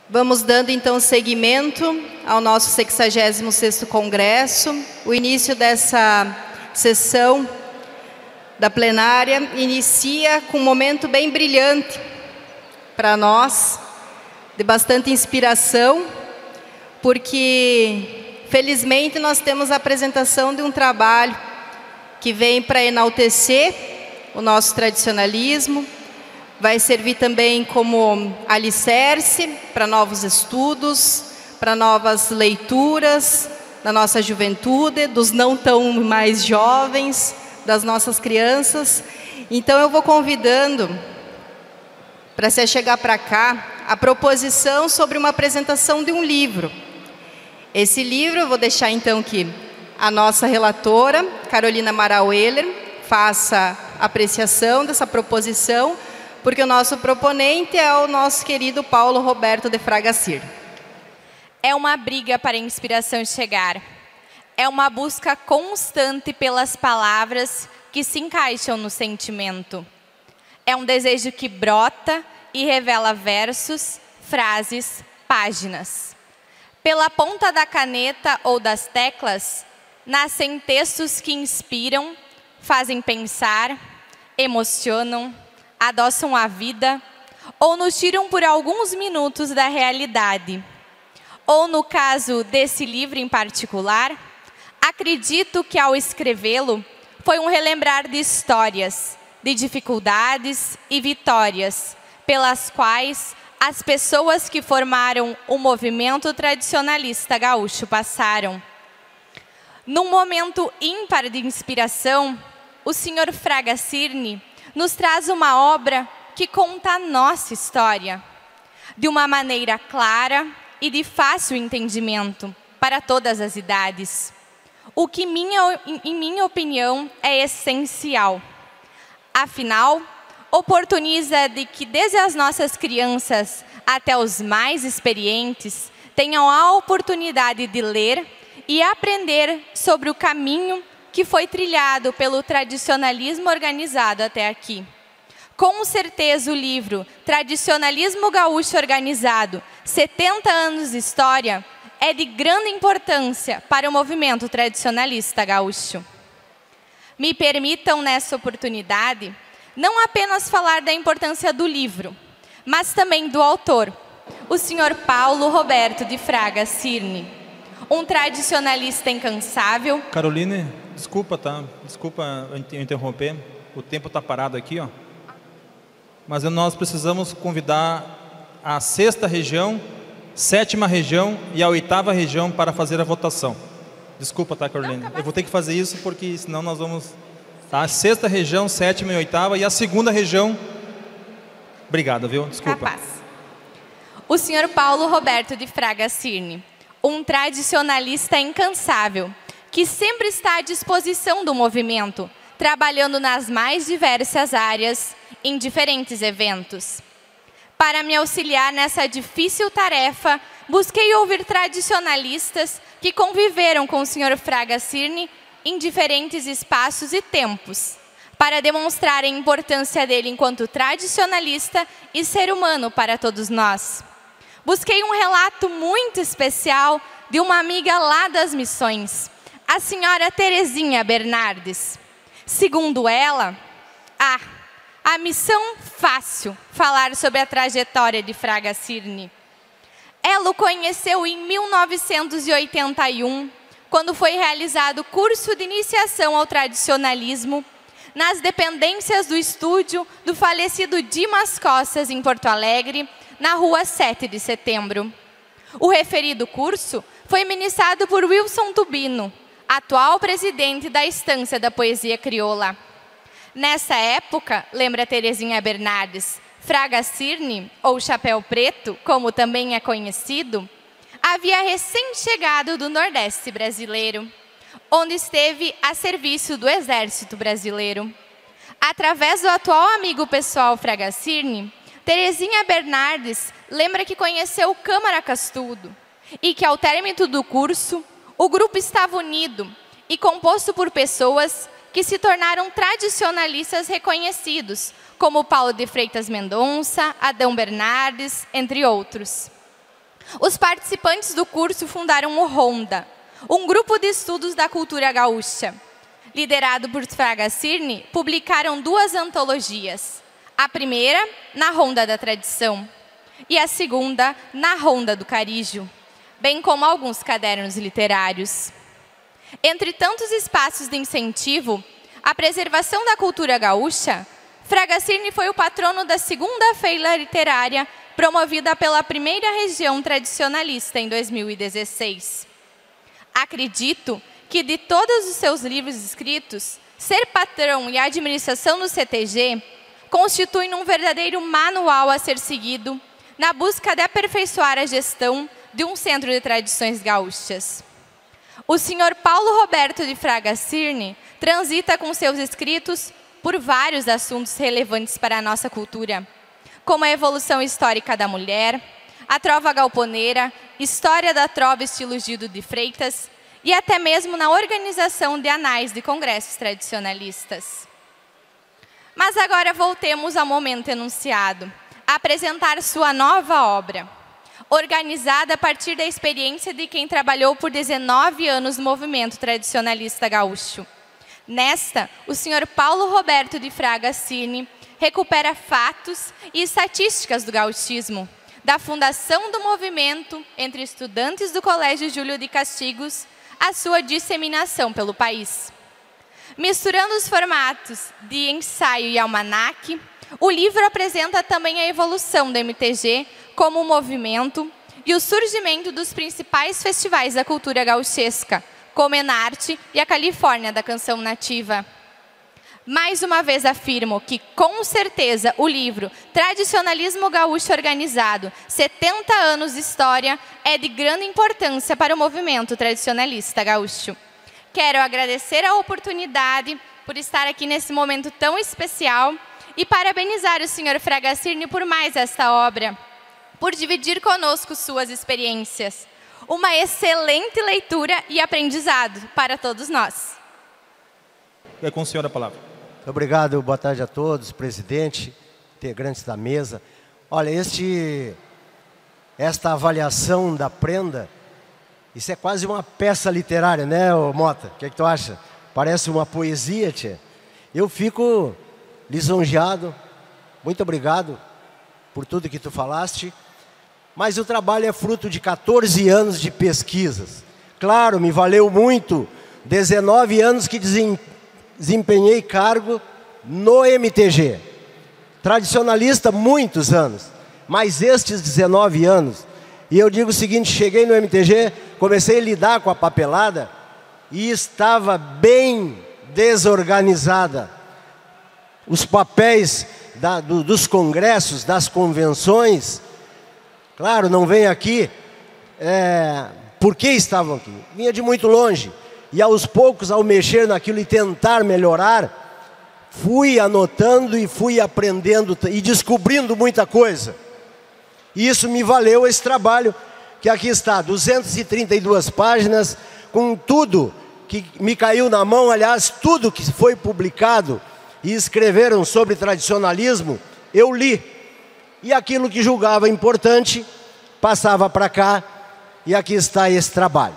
Vamos dando então seguimento ao nosso 66º Congresso. O início dessa sessão da plenária inicia com um momento bem brilhante para nós, de bastante inspiração, porque felizmente nós temos a apresentação de um trabalho que vem para enaltecer o nosso tradicionalismo, vai servir também como alicerce para novos estudos, para novas leituras da nossa juventude, dos não tão mais jovens, das nossas crianças. Então eu vou convidando para se chegar para cá a proposição sobre uma apresentação de um livro. Esse livro eu vou deixar então que a nossa relatora, Carolina Maraueller, faça a apreciação dessa proposição, porque o nosso proponente é o nosso querido Paulo Roberto de Fraga Cirne. É uma briga para a inspiração chegar. É uma busca constante pelas palavras que se encaixam no sentimento. É um desejo que brota e revela versos, frases, páginas. Pela ponta da caneta ou das teclas, nascem textos que inspiram, fazem pensar, emocionam, adoçam a vida, ou nos tiram por alguns minutos da realidade. Ou, no caso desse livro em particular, acredito que ao escrevê-lo, foi um relembrar de histórias, de dificuldades e vitórias, pelas quais as pessoas que formaram o movimento tradicionalista gaúcho passaram. Num momento ímpar de inspiração, o Sr. Fraga Cirne nos traz uma obra que conta a nossa história, de uma maneira clara e de fácil entendimento para todas as idades. O que, em minha opinião, é essencial. Afinal, oportuniza de que desde as nossas crianças até os mais experientes tenham a oportunidade de ler e aprender sobre o caminho que foi trilhado pelo tradicionalismo organizado até aqui. Com certeza o livro Tradicionalismo Gaúcho Organizado, 70 anos de história, é de grande importância para o movimento tradicionalista gaúcho. Me permitam, nessa oportunidade, não apenas falar da importância do livro, mas também do autor, o Sr. Paulo Roberto de Fraga Cirne, um tradicionalista incansável. Caroline, desculpa, tá? Desculpa eu interromper. O tempo está parado aqui, ó. Mas nós precisamos convidar a 6ª região, 7ª região e a 8ª região para fazer a votação. Desculpa, tá, Caroline? Eu vou ter que fazer isso porque senão nós vamos... Tá? 6ª região, 7ª e 8ª e a 2ª região... Obrigado, viu? Desculpa. Capaz. O Sr. Paulo Roberto de Fraga Cirne, um tradicionalista incansável, que sempre está à disposição do movimento, trabalhando nas mais diversas áreas, em diferentes eventos. Para me auxiliar nessa difícil tarefa, busquei ouvir tradicionalistas que conviveram com o Sr. Fraga Cirne em diferentes espaços e tempos, para demonstrar a importância dele enquanto tradicionalista e ser humano para todos nós. Busquei um relato muito especial de uma amiga lá das Missões, a senhora Terezinha Bernardes. Segundo ela, a missão fácil falar sobre a trajetória de Fraga Cirne. Ela o conheceu em 1981, quando foi realizado o curso de iniciação ao tradicionalismo nas dependências do estúdio do falecido Dimas Costas, em Porto Alegre, na rua 7 de Setembro. O referido curso foi ministrado por Wilson Tubino, atual presidente da Estância da Poesia Crioula. Nessa época, lembra Terezinha Bernardes, Fraga Cirne, ou Chapéu Preto, como também é conhecido, havia recém-chegado do Nordeste brasileiro, onde esteve a serviço do Exército Brasileiro. Através do atual amigo pessoal Fraga Cirne, Terezinha Bernardes lembra que conheceu Câmara Castudo e que, ao término do curso, o grupo estava unido e composto por pessoas que se tornaram tradicionalistas reconhecidos, como Paulo de Freitas Mendonça, Adão Bernardes, entre outros. Os participantes do curso fundaram o Ronda, um grupo de estudos da cultura gaúcha. Liderado por Fraga Cirne, publicaram 2 antologias. A primeira, Na Ronda da Tradição, e a segunda, Na Ronda do Carijo, bem como alguns cadernos literários. Entre tantos espaços de incentivo à preservação da cultura gaúcha, Fraga Cirne foi o patrono da segunda feira literária promovida pela primeira região tradicionalista em 2016. Acredito que de todos os seus livros escritos, Ser Patrão e Administração no CTG constituem um verdadeiro manual a ser seguido na busca de aperfeiçoar a gestão de um centro de tradições gaúchas. O senhor Paulo Roberto de Fraga Cirne transita com seus escritos por vários assuntos relevantes para a nossa cultura, como a evolução histórica da mulher, a trova galponeira, história da trova estilo Gildo de Freitas e até mesmo na organização de anais de congressos tradicionalistas. Mas agora voltemos ao momento enunciado, a apresentar sua nova obra, organizada a partir da experiência de quem trabalhou por 19 anos no movimento tradicionalista gaúcho. Nesta, o senhor Paulo Roberto de Fraga Cirne recupera fatos e estatísticas do gauchismo, da fundação do movimento entre estudantes do Colégio Júlio de Castigos à sua disseminação pelo país. Misturando os formatos de ensaio e almanaque, o livro apresenta também a evolução do MTG como movimento e o surgimento dos principais festivais da cultura gauchesca, como Enarte e a Califórnia da Canção Nativa. Mais uma vez afirmo que, com certeza, o livro Tradicionalismo Gaúcho Organizado, 70 anos de história, é de grande importância para o movimento tradicionalista gaúcho. Quero agradecer a oportunidade por estar aqui nesse momento tão especial e parabenizar o senhor Fraga Cirne por mais esta obra, por dividir conosco suas experiências. Uma excelente leitura e aprendizado para todos nós. É com o senhor a palavra. Obrigado, boa tarde a todos, presidente, integrantes da mesa. Olha, esta avaliação da prenda, isso é quase uma peça literária, né, Mota? O que tu acha? Parece uma poesia, tia. Eu fico lisonjeado, muito obrigado por tudo que tu falaste, mas o trabalho é fruto de 14 anos de pesquisas. Claro, me valeu muito, 19 anos que desempenhei cargo no MTG. Tradicionalista, muitos anos, mas estes 19 anos, e eu digo o seguinte, cheguei no MTG, comecei a lidar com a papelada e estava bem desorganizada. Os papéis dos congressos, das convenções, claro, não vem aqui, por que estavam aqui? Vinha de muito longe. E aos poucos, ao mexer naquilo e tentar melhorar, fui anotando e fui aprendendo e descobrindo muita coisa. E isso me valeu esse trabalho, que aqui está, 232 páginas, com tudo que me caiu na mão, aliás, tudo que foi publicado e escreveram sobre tradicionalismo, eu li. E aquilo que julgava importante, passava para cá, e aqui está esse trabalho.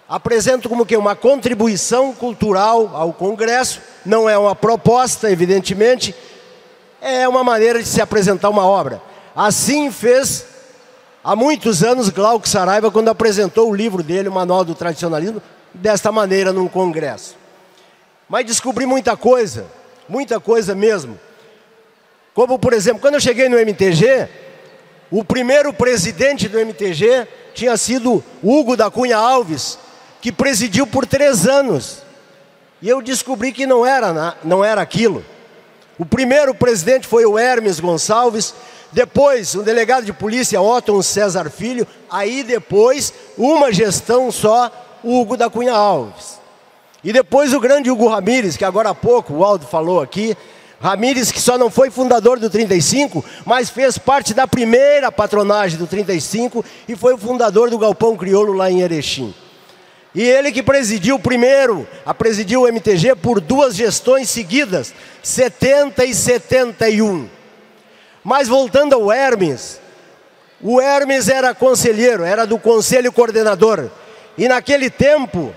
Apresento como que uma contribuição cultural ao Congresso, não é uma proposta, evidentemente, é uma maneira de se apresentar uma obra. Assim fez, há muitos anos, Glauco Saraiva, quando apresentou o livro dele, o Manual do Tradicionalismo, desta maneira num congresso. Mas descobri muita coisa mesmo. Como, por exemplo, quando eu cheguei no MTG, o primeiro presidente do MTG tinha sido Hugo da Cunha Alves, que presidiu por 3 anos. E eu descobri que não era aquilo. O primeiro presidente foi o Hermes Gonçalves, depois o delegado de polícia Otton César Filho, aí depois uma gestão só, Hugo da Cunha Alves. E depois o grande Hugo Ramírez, que agora há pouco o Aldo falou aqui, Ramírez, que só não foi fundador do 35, mas fez parte da primeira patronagem do 35 e foi o fundador do Galpão Crioulo lá em Erechim. E ele que presidiu o MTG por 2 gestões seguidas, 70 e 71. Mas voltando ao Hermes, O Hermes era conselheiro, era do conselho coordenador. E naquele tempo,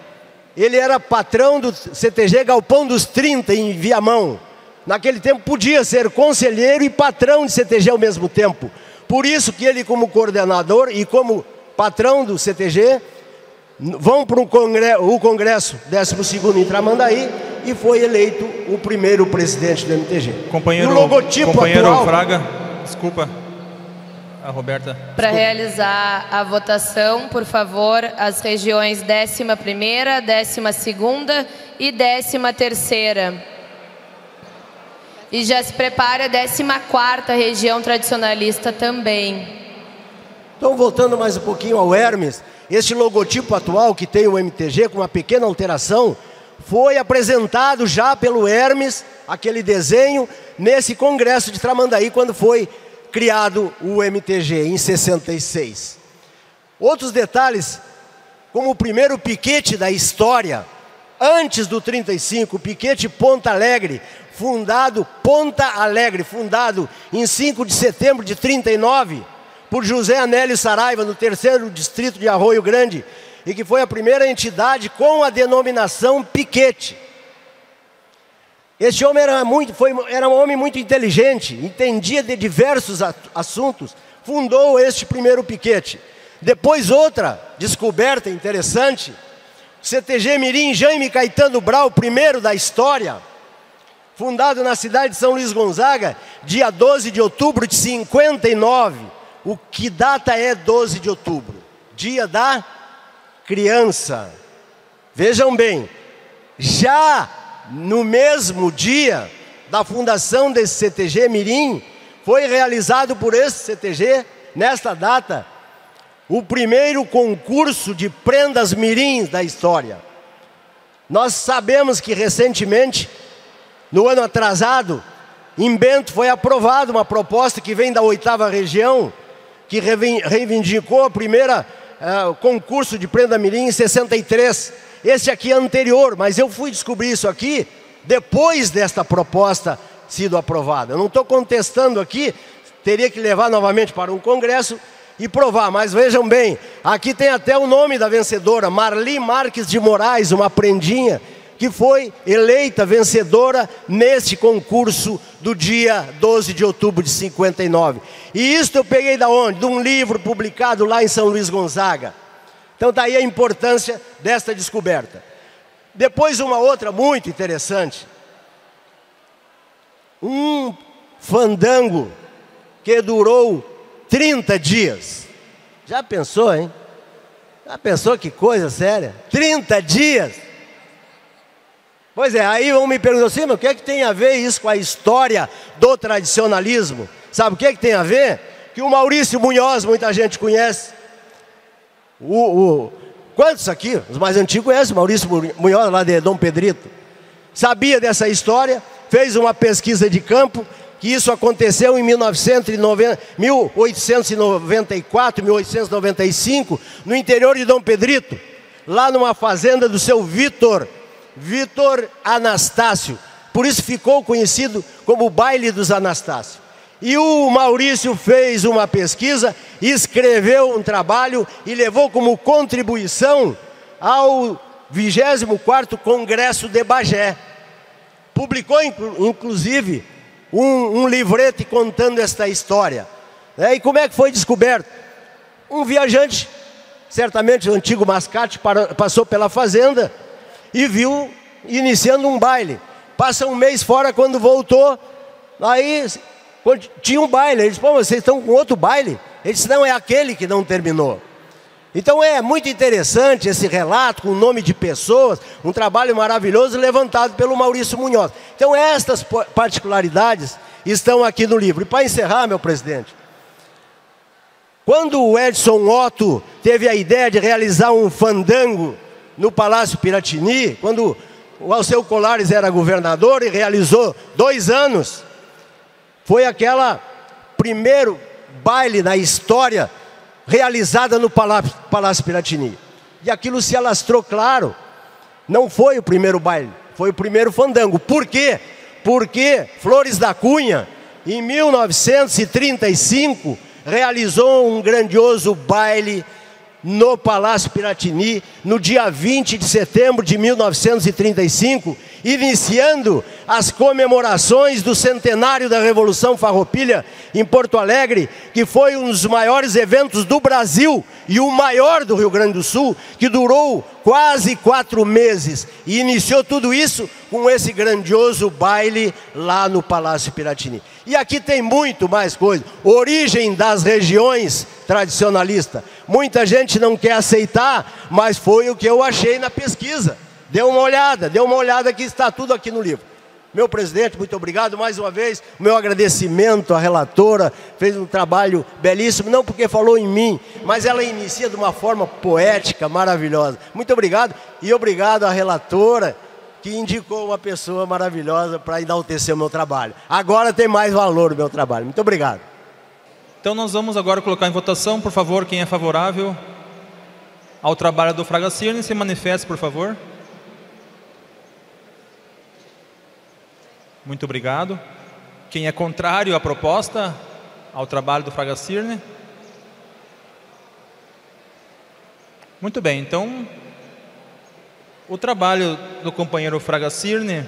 ele era patrão do CTG Galpão dos 30, em Viamão. Naquele tempo podia ser conselheiro e patrão de CTG ao mesmo tempo. Por isso que ele, como coordenador e como patrão do CTG, vão para o Congresso 12º em Tramandaí e foi eleito o primeiro presidente do MTG. Companheiro, o logotipo companheiro Fraga, desculpa, a Roberta. Para realizar a votação, por favor, as regiões 11ª, 12ª e 13ª. E já se prepara a 14ª região tradicionalista também. Então, voltando mais um pouquinho ao Hermes, este logotipo atual que tem o MTG, com uma pequena alteração, foi apresentado já pelo Hermes, aquele desenho, nesse congresso de Tramandaí, quando foi criado o MTG, em 66. Outros detalhes, como o primeiro piquete da história, antes do 35, o piquete Ponta Alegre, fundado em 5 de setembro de 39, por José Anélio Saraiva, no 3º distrito de Arroio Grande, e que foi a primeira entidade com a denominação piquete. Este homem era um homem muito inteligente, entendia de diversos assuntos, fundou este primeiro piquete. Depois outra descoberta interessante, CTG Mirim Jaime Caetano Brau, primeiro da história, fundado na cidade de São Luís Gonzaga, dia 12 de outubro de 59. O que data é 12 de outubro? Dia da criança. Vejam bem, já no mesmo dia da fundação desse CTG Mirim, foi realizado por esse CTG, nesta data, o primeiro concurso de prendas mirins da história. Nós sabemos que recentemente, no ano atrasado, em Bento foi aprovada uma proposta que vem da 8ª região, que reivindicou a primeira concurso de prenda mirim em 63. Esse aqui é anterior, mas eu fui descobrir isso aqui depois desta proposta sido aprovada. Eu não estou contestando aqui, teria que levar novamente para um congresso e provar, mas vejam bem, aqui tem até o nome da vencedora, Marli Marques de Moraes, uma prendinha, que foi eleita vencedora neste concurso do dia 12 de outubro de 59. E isso eu peguei da onde? De um livro publicado lá em São Luís Gonzaga. Então está aí a importância desta descoberta. Depois uma outra muito interessante. Um fandango que durou 30 dias. Já pensou, hein? Já pensou que coisa séria? 30 dias! Pois é, aí vão me perguntar assim, mas o que é que tem a ver isso com a história do tradicionalismo? Sabe o que é que tem a ver? Que o Maurício Munhoz, muita gente conhece. Quantos aqui, os mais antigos conhecem o Maurício Munhoz, lá de Dom Pedrito? Sabia dessa história, fez uma pesquisa de campo, que isso aconteceu em 1894, 1895, no interior de Dom Pedrito, lá numa fazenda do seu Vitor Anastácio. Por isso ficou conhecido como o Baile dos Anastácio. E o Maurício fez uma pesquisa, escreveu um trabalho e levou como contribuição ao 24º Congresso de Bagé. Publicou, inclusive, um livreto contando esta história. E como é que foi descoberto? Um viajante, certamente o antigo mascate, passou pela fazenda e viu iniciando um baile. Passa um mês fora, quando voltou, aí tinha um baile. Ele disse, pô, vocês estão com outro baile? Ele disse, não, é aquele que não terminou. Então é muito interessante esse relato, com o nome de pessoas, um trabalho maravilhoso levantado pelo Maurício Munhoz. Então estas particularidades estão aqui no livro. E para encerrar, meu presidente, quando o Edson Otto teve a ideia de realizar um fandango no Palácio Piratini, quando o Alceu Colares era governador e realizou 2 anos, foi aquela primeiro baile na história realizada no Palácio Piratini. E aquilo se alastrou, claro. Não foi o primeiro baile, foi o primeiro fandango. Por quê? Porque Flores da Cunha, em 1935, realizou um grandioso baile no Palácio Piratini, no dia 20 de setembro de 1935, iniciando as comemorações do centenário da Revolução Farroupilha em Porto Alegre, que foi um dos maiores eventos do Brasil e o maior do Rio Grande do Sul, que durou quase 4 meses. E iniciou tudo isso com esse grandioso baile lá no Palácio Piratini. E aqui tem muito mais coisa. Origem das regiões tradicionalistas. Muita gente não quer aceitar, mas foi o que eu achei na pesquisa. Dê uma olhada que está tudo aqui no livro. Meu presidente, muito obrigado mais uma vez. O meu agradecimento à relatora, fez um trabalho belíssimo, não porque falou em mim, mas ela inicia de uma forma poética, maravilhosa. Muito obrigado e obrigado à relatora que indicou uma pessoa maravilhosa para enaltecer o meu trabalho. Agora tem mais valor o meu trabalho. Muito obrigado. Então nós vamos agora colocar em votação, por favor, quem é favorável ao trabalho do Fraga Cirne, se manifeste, por favor. Muito obrigado. Quem é contrário à proposta, ao trabalho do Fraga Cirne? Muito bem, então o trabalho do companheiro Fraga Cirne,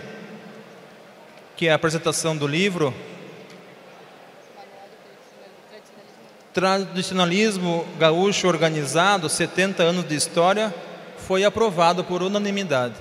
que é a apresentação do livro Tradicionalismo Gaúcho Organizado, 70 anos de História, foi aprovado por unanimidade.